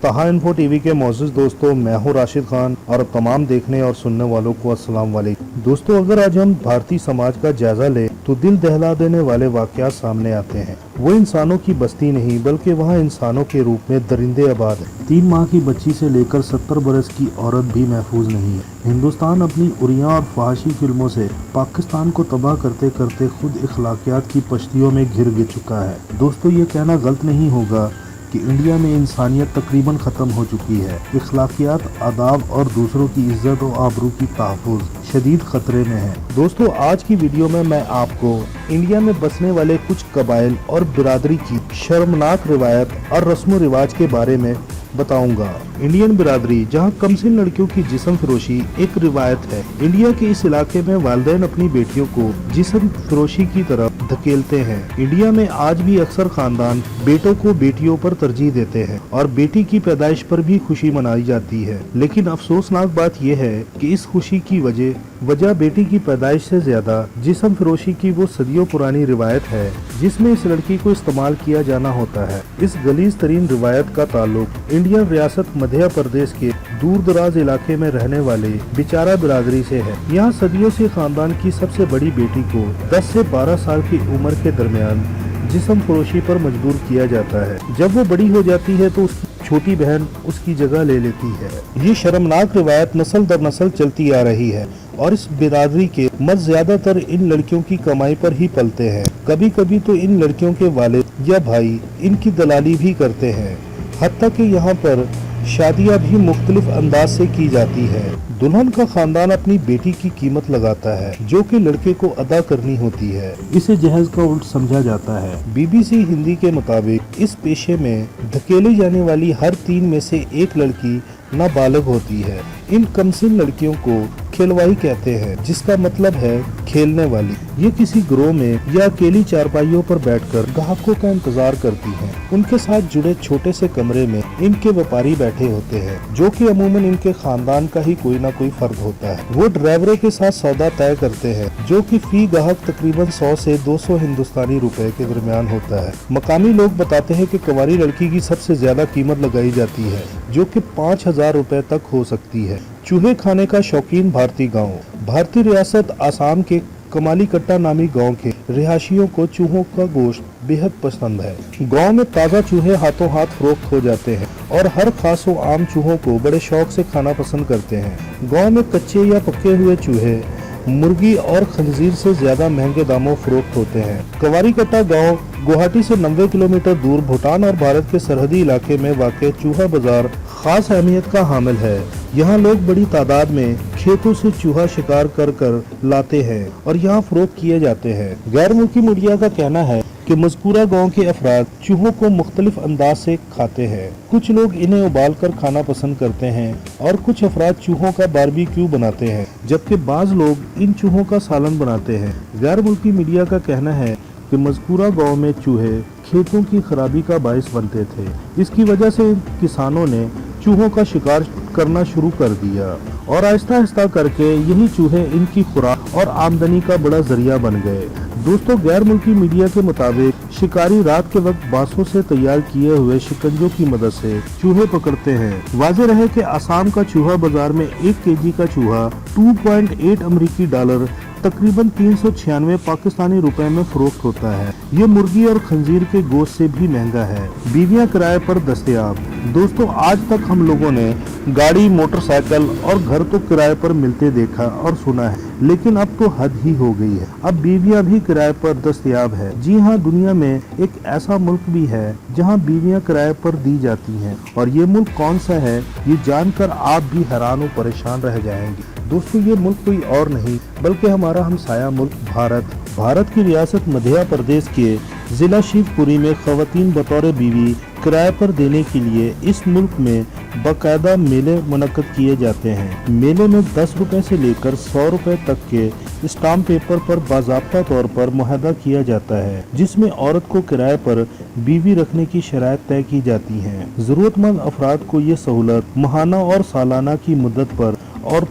तहा info TV के मौजूद दोस्तों, मैं हूं राशिद खान और तमाम देखने और सुनने वालों को अस्सलाम वालेकुम। दोस्तों, अगर आज हम भारतीय समाज का जायजा लें तो दिल दहला देने वाले वाकयात सामने आते हैं। वो इंसानों की बस्ती नहीं बल्कि वहाँ इंसानों के रूप में दरिंदे आबाद हैं। 3 माह की बच्ची से लेकर 70 बरस की औरत भी महफूज नहीं है। हिंदुस्तान अपनी उरिया और फहाशी फिल्मों से पाकिस्तान को तबाह करते करते खुद इखलाकियात की पश्तियों में घिर चुका है। दोस्तों, ये कहना गलत नहीं होगा कि इंडिया में इंसानियत तकरीबन ख़त्म हो चुकी है। इखलाकियात, आदाब और दूसरों की इज्जत और आबरू की तहफ़्फ़ुज़ शदीद खतरे में है। दोस्तों, आज की वीडियो में मैं आपको इंडिया में बसने वाले कुछ कबाइल और बिरादरी की शर्मनाक रिवायत और रस्म रिवाज के बारे में बताऊंगा। इंडियन बिरादरी, जहां कमसिन लड़कियों की जिस्म फरोशी एक रिवायत है। इंडिया के इस इलाके में वालिदैन अपनी बेटियों को जिस्म फरोशी की तरफ धकेलते हैं। इंडिया में आज भी अक्सर खानदान बेटों को बेटियों पर तरजीह देते हैं और बेटी की पैदाइश पर भी खुशी मनाई जाती है। लेकिन अफसोसनाक बात यह है कि इस खुशी की वजह बेटी की पैदाइश से ज्यादा जिस्म फरोशी की वो सदियों पुरानी रिवायत है जिसमें इस लड़की को इस्तेमाल किया जाना होता है। इस गलीज तरीन रिवायत का ताल्लुक इंडियन रियासत मध्य प्रदेश के दूर दराज इलाके में रहने वाले बिचारा बिरादरी से है। यहाँ सदियों से खानदान की सबसे बड़ी बेटी को 10 से 12 साल की उम्र के दरमियान जिस्म फरोशी पर मजबूर किया जाता है। जब वो बड़ी हो जाती है तो उसकी छोटी बहन उसकी जगह ले लेती है। ये शर्मनाक रिवायत नस्ल दर नस्ल चलती आ रही है और इस बिरादरी के मर्द ज्यादातर इन लड़कियों की कमाई पर ही पलते हैं। कभी कभी तो इन लड़कियों के वालिद या भाई इनकी दलाली भी करते हैं। हत्ता कि यहाँ पर शादियाँ भी मुख्तलिफ अंदाज से की जाती है। दुल्हन का खानदान अपनी बेटी की कीमत लगाता है जो कि लड़के को अदा करनी होती है। इसे जहेज का उल्ट समझा जाता है। BBC हिंदी के मुताबिक इस पेशे में धकेली जाने वाली हर 3 में से एक लड़की नाबालिग होती है। इन कमसिन लड़कियों को खेलवाई कहते हैं, जिसका मतलब है खेलने वाली। ये किसी ग्रोह में या अकेली चारपाइयों पर बैठकर ग्राहकों का इंतजार करती हैं। उनके साथ जुड़े छोटे से कमरे में इनके व्यापारी बैठे होते हैं जो कि अमूमन इनके खानदान का ही कोई ना कोई फर्द होता है। वो ड्राइवरों के साथ सौदा तय करते हैं जो कि फी ग्राहक तकरीबन 100 से 200 हिंदुस्तानी रुपए के दरमियान होता है। मकामी लोग बताते हैं कि कुंवारी लड़की की सबसे ज्यादा कीमत लगाई जाती है जो कि 5000 रुपए तक हो सकती है। चूहे खाने का शौकीन भारतीय गांव। भारतीय रियासत आसाम के कमाली कट्टा नामी गांव के रिहायशियों को चूहों का गोश्त बेहद पसंद है। गांव में ताज़ा चूहे हाथों हाथ फरोख्त हो जाते हैं और हर खास व आम चूहों को बड़े शौक से खाना पसंद करते हैं। गांव में कच्चे या पके हुए चूहे मुर्गी और खंजीर से ज्यादा महंगे दामों फरोख्त होते हैं। कवारी कट्टा गाँव गुवाहाटी से 90 किलोमीटर दूर भूटान और भारत के सरहदी इलाके में वाक़ चूहा बाजार खास अहमियत का हामिल है। यहाँ लोग बड़ी तादाद में खेतों से चूहा शिकार कर लाते हैं और यहाँ फरोख्त किए जाते हैं। गैर मुल्की मीडिया का कहना है कि मज़कूरा गांव के अफराद चूहों को मुख्तलिफ अंदाज से खाते हैं। कुछ लोग इन्हें उबाल कर खाना पसंद करते हैं और कुछ अफराद चूहों का बारबेक्यू बनाते हैं, जबकि बाज़ लोग इन चूहों का सालन बनाते हैं। गैर मुल्की मीडिया का कहना है कि मज़कूरा गांव में चूहे खेतों की खराबी का बायस बनते थे। इसकी वजह से किसानों ने चूहों का शिकार करना शुरू कर दिया और आहिस्ता आहिस्ता करके यही चूहे इनकी खुराक और आमदनी का बड़ा जरिया बन गए। दोस्तों, गैर मुल्की मीडिया के मुताबिक शिकारी रात के वक्त बांसों से तैयार किए हुए शिकंजों की मदद से चूहे पकड़ते हैं। वाज़ेह रहे कि आसाम का चूहा बाजार में 1 केजी का चूहा 2.8 अमरीकी डॉलर तकरीबन 396 पाकिस्तानी रुपए में फरोख्त होता है। ये मुर्गी और खंजीर के गोश्त से भी महंगा है। बीवियां किराए पर दस्तयाब। दोस्तों, आज तक हम लोगों ने गाड़ी, मोटरसाइकिल और घर तो किराए पर मिलते देखा और सुना है, लेकिन अब तो हद ही हो गई है। अब बीवियां भी किराए पर दस्तयाब है। जी हाँ, दुनिया में एक ऐसा मुल्क भी है जहाँ बीवियां किराए पर दी जाती हैं और ये मुल्क कौन सा है ये जानकर आप भी हैरान और परेशान रह जाएंगे। दोस्तों, ये मुल्क कोई और नहीं बल्कि हमारा हमसाया मुल्क भारत की रियासत मध्य प्रदेश के जिला शिवपुरी में खवातीन बतौर बीवी किराए पर देने के लिए इस मुल्क में बाकायदा मेले मुनक्कद किए जाते हैं। मेले में 10 रुपए से लेकर 100 रुपए तक के स्टाम्प पेपर पर बाज़ाब्ता तौर पर मुआहदा किया जाता है, जिसमें औरत को किराए पर बीवी रखने की शराइत तय की जाती हैं। जरूरतमंद अफराद को ये सहूलत माहाना और सालाना की मुद्दत पर और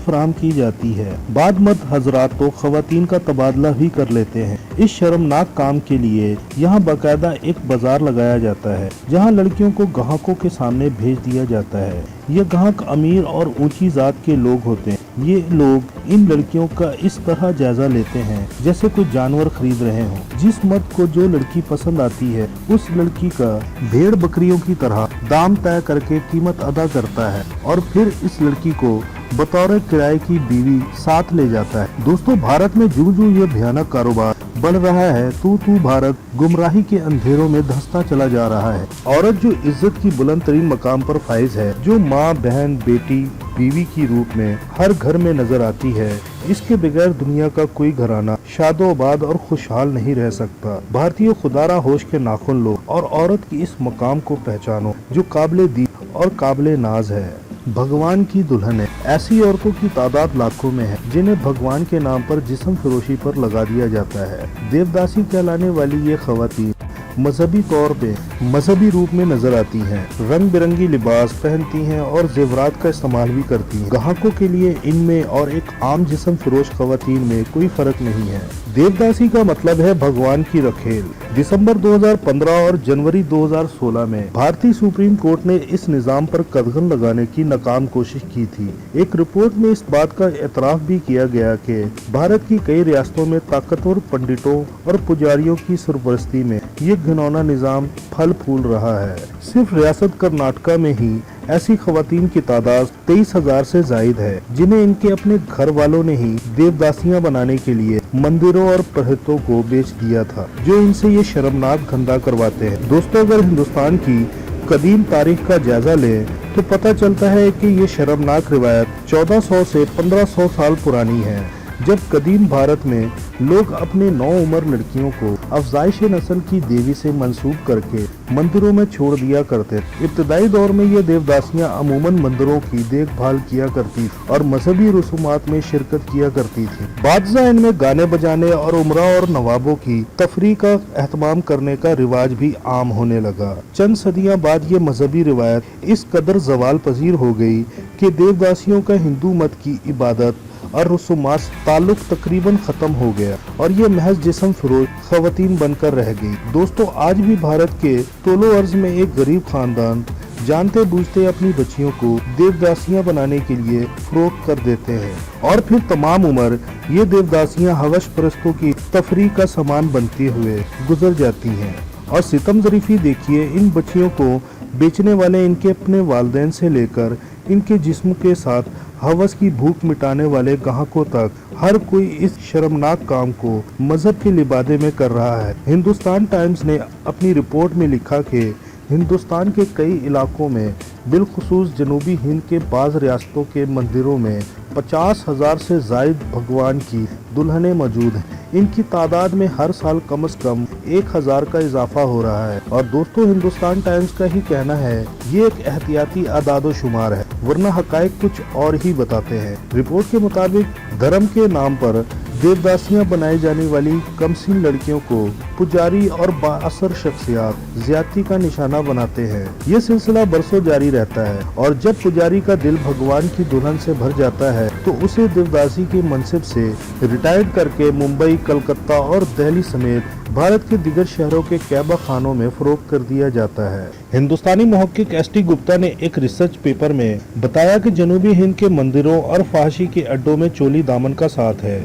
फराहम की जाती है। बाद मर्द हजरात तो खवातीन का तबादला भी कर लेते हैं। इस शर्मनाक काम के लिए यहाँ बाकायदा एक बाजार लगाया जाता है जहाँ लड़कियों को ग्राहकों के सामने भेज दिया जाता है। ये ग्राहक अमीर और ऊंची जात के लोग होते हैं। ये लोग इन लड़कियों का इस तरह जायजा लेते हैं जैसे कोई जानवर खरीद रहे हों। जिस मर्द को जो लड़की पसंद आती है उस लड़की का भेड़ बकरियों की तरह दाम तय करके कीमत अदा करता है और फिर इस लड़की को बतौर किराए की बीवी साथ ले जाता है। दोस्तों, भारत में जूं-जूं ये भयानक कारोबार बढ़ रहा है तू भारत गुमराही के अंधेरों में धंसता चला जा रहा है। औरत जो इज्जत की बुलंद तरीन मकाम पर फाइज है, जो माँ, बहन, बेटी, बीवी की रूप में हर घर में नजर आती है, इसके बगैर दुनिया का कोई घराना शादोआबाद और खुशहाल नहीं रह सकता। भारतीय खुदारा होश के नाखुन लो और औरत की इस मकाम को पहचानो जो काबिले दी और काबिले नाज है। भगवान की दुल्हन है। ऐसी औरतों की तादाद लाखों में है जिन्हें भगवान के नाम पर जिस्म फरोशी पर लगा दिया जाता है। देवदासी कहलाने वाली ये खवातीन मजहबी तौर पे मजहबी रूप में नजर आती हैं, रंग बिरंगी लिबास पहनती हैं और जेवरात का इस्तेमाल भी करती हैं। ग्राहकों के लिए इनमें और एक आम जिस्म फरोश खवातीन में कोई फर्क नहीं है। देवदासी का मतलब है भगवान की रखेल। दिसंबर 2015 और जनवरी 2016 में भारतीय सुप्रीम कोर्ट ने इस निजाम पर कदगन लगाने की नाकाम कोशिश की थी। एक रिपोर्ट में इस बात का एतराफ भी किया गया कि भारत की कई रियासतों में ताकतवर पंडितों और पुजारियों की सरपरस्ती में ये घिनौना निजाम फल फूल रहा है। सिर्फ रियासत कर्नाटका में ही ऐसी खवातीन की तादाद 23,000 से जायद है जिन्हें इनके अपने घर वालों ने ही देवदासियां बनाने के लिए मंदिरों और पुरोहितों को बेच दिया था, जो इनसे ये शर्मनाक धंधा करवाते हैं। दोस्तों, अगर हिंदुस्तान की कदीम तारीख का जायजा लें तो पता चलता है कि ये शर्मनाक रिवायत 1400 से 1500 साल पुरानी है, जब कदीम भारत में लोग अपने नौ उम्र लड़कियों को अफजाइश नस्ल की देवी से मंसूब करके मंदिरों में छोड़ दिया करते। इब्तदाई दौर में ये देवदासियां अमूमन मंदिरों की देखभाल किया करती और मजहबी रसूमात में शिरकत किया करती थी। बादशाह इनमें गाने बजाने और उमरा और नवाबों की तफरीह का एहतमाम करने का रिवाज भी आम होने लगा। चंद सदियां बाद ये मजहबी रिवायत इस कदर जवाल पजीर हो गई कि देवदासियों का हिंदू मत की इबादत और रसूमात ताल्लुक तकरीबन खत्म हो गया और ये महज जिस्म फरोश खवातीन बनकर रह गई। दोस्तों, आज भी भारत के तोलो अर्ज में एक गरीब खानदान जानते बूझते अपनी बच्चियों को देवदासियां बनाने के लिए फरोख्त कर देते हैं और फिर तमाम उम्र ये देवदासियां हवश परस्तों की तफरीह का सामान बनते हुए गुजर जाती हैं। और सितम ज़रीफ़ी देखिए, इन बच्चियों को बेचने वाले इनके अपने वालिदैन से लेकर इनके जिस्म के साथ हवस की भूख मिटाने वाले ग्राहकों तक हर कोई इस शर्मनाक काम को मजहब के लिबादे में कर रहा है। हिंदुस्तान टाइम्स ने अपनी रिपोर्ट में लिखा कि हिंदुस्तान के कई इलाकों में बिलखुसूस जनूबी हिंद के बाज़ रियासतों के मंदिरों में 50,000 से जायद भगवान की दुल्हनें मौजूद हैं। इनकी तादाद में हर साल कम से कम 1000 का इजाफा हो रहा है। और दोस्तों, हिंदुस्तान टाइम्स का ही कहना है ये एक एहतियाती आदादो शुमार है, वरना हकायक कुछ और ही बताते हैं। रिपोर्ट के मुताबिक धर्म के नाम पर देवदासियां बनाई जाने वाली कमसीन लड़कियों को पुजारी और बाअसर शख्सियात ज्यादती का निशाना बनाते हैं। ये सिलसिला बरसों जारी रहता है और जब पुजारी का दिल भगवान की दुल्हन से भर जाता है तो उसे देवदासी के मनसिब से रिटायर्ड करके मुंबई, कलकत्ता और दिल्ली समेत भारत के दिगर शहरों के कैबा खानों में फरोख्त कर दिया जाता है। हिंदुस्तानी मुहक्किक एस.टी. गुप्ता ने एक रिसर्च पेपर में बताया कि जनूबी हिंद के मंदिरों और फहाशी के अड्डों में चोली दामन का साथ है।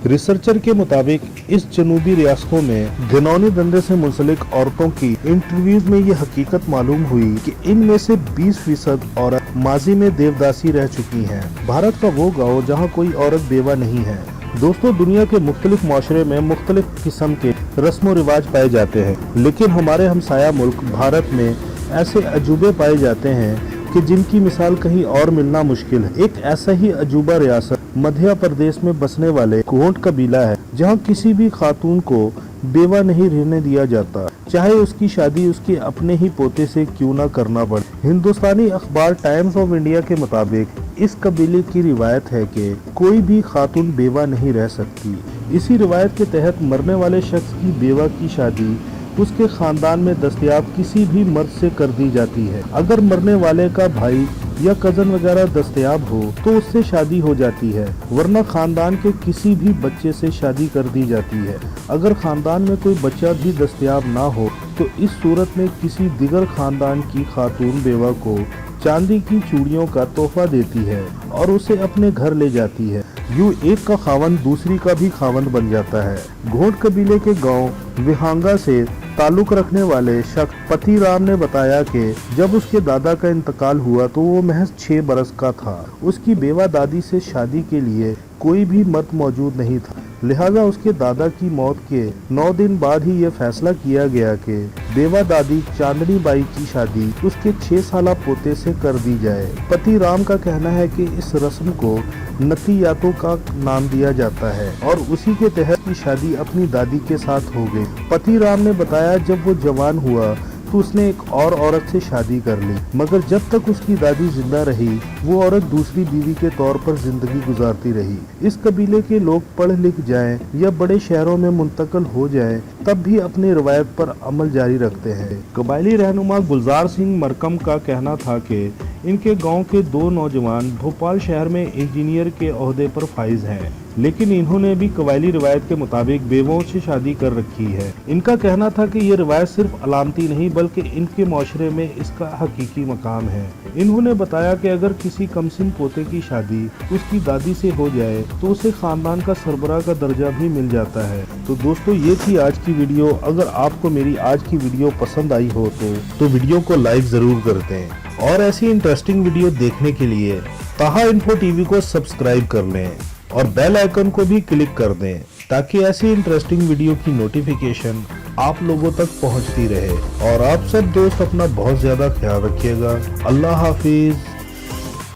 रिसर्चर के मुताबिक इस जनूबी रियासतों में घिनौने धंधे से मुंसलिक औरतों की इंटरव्यूज में ये हकीकत मालूम हुई कि इनमें से 20% औरत माजी में देवदासी रह चुकी हैं। भारत का वो गाँव जहाँ कोई औरत बेवा नहीं है। दोस्तों, दुनिया के मुख्तलिफ माशरे में मुख्तलिफ किस्म के रस्म व रिवाज पाए जाते हैं, लेकिन हमारे हमसाया मुल्क भारत में ऐसे अजूबे पाए जाते हैं कि जिनकी मिसाल कहीं और मिलना मुश्किल है। एक ऐसा ही अजूबा रियासत मध्य प्रदेश में बसने वाले गोंड कबीला है, जहां किसी भी खातून को बेवा नहीं रहने दिया जाता, चाहे उसकी शादी उसके अपने ही पोते से क्यों ना करना पड़े। हिंदुस्तानी अखबार टाइम्स ऑफ इंडिया के मुताबिक इस कबीले की रिवायत है कि कोई भी खातून बेवा नहीं रह सकती। इसी रिवायत के तहत मरने वाले शख्स की बेवा की शादी उसके खानदान में दस्तयाब किसी भी मर्द से कर दी जाती है। अगर मरने वाले का भाई या कजन वगैरह दस्तयाब हो तो उससे शादी हो जाती है, वरना खानदान के किसी भी बच्चे से शादी कर दी जाती है। अगर खानदान में कोई बच्चा भी दस्तयाब ना हो तो इस सूरत में किसी दिगर खानदान की खातून बेवा को चांदी की चूड़ियों का तोहफा देती है और उसे अपने घर ले जाती है। यूं एक का खावंद दूसरी का भी खावंद बन जाता है। घोट कबीले के गांव विहांगा से ताल्लुक रखने वाले शख्स पति राम ने बताया कि जब उसके दादा का इंतकाल हुआ तो वो महज 6 बरस का था। उसकी बेवा दादी से शादी के लिए कोई भी मर्द मौजूद नहीं था, लिहाजा उसके दादा की मौत के 9 दिन बाद ही ये फैसला किया गया कि बेवा दादी चांदनी बाई की शादी उसके 6 साला पोते से कर दी जाए। पति राम का कहना है कि इस रस्म को नती यातों का नाम दिया जाता है और उसी के तहत की शादी अपनी दादी के साथ हो गई। पति राम ने बताया जब वो जवान हुआ तो उसने एक और औरत से शादी कर ली, मगर जब तक उसकी दादी जिंदा रही वो औरत दूसरी बीवी के तौर पर जिंदगी गुजारती रही। इस कबीले के लोग पढ़ लिख जाएं या बड़े शहरों में मुंतकिल हो जाएं तब भी अपनी रवायत पर अमल जारी रखते हैं। कबायली रहनुमा गुलजार सिंह मरकम का कहना था कि इनके गांव के 2 नौजवान भोपाल शहर में इंजीनियर के ओहदे पर फाइज हैं, लेकिन इन्होंने भी कबायली रिवायत के मुताबिक बेवों से शादी कर रखी है। इनका कहना था कि ये रिवायत सिर्फ अलामती नहीं बल्कि इनके माशरे में इसका हकीकी मकाम है। इन्होंने बताया कि अगर किसी कमसिन पोते की शादी उसकी दादी से हो जाए तो उसे खानदान का सरबराह का दर्जा भी मिल जाता है। तो दोस्तों ये थी आज की वीडियो। अगर आपको मेरी आज की वीडियो पसंद आई हो तो वीडियो को लाइक जरूर कर दें और ऐसी इंटरेस्टिंग वीडियो देखने के लिए ताहा इन्फो टीवी को सब्सक्राइब कर लें और बेल आइकन को भी क्लिक कर दें ताकि ऐसी इंटरेस्टिंग वीडियो की नोटिफिकेशन आप लोगों तक पहुंचती रहे। और आप सब दोस्त अपना बहुत ज्यादा ख्याल रखिएगा। अल्लाह हाफिज।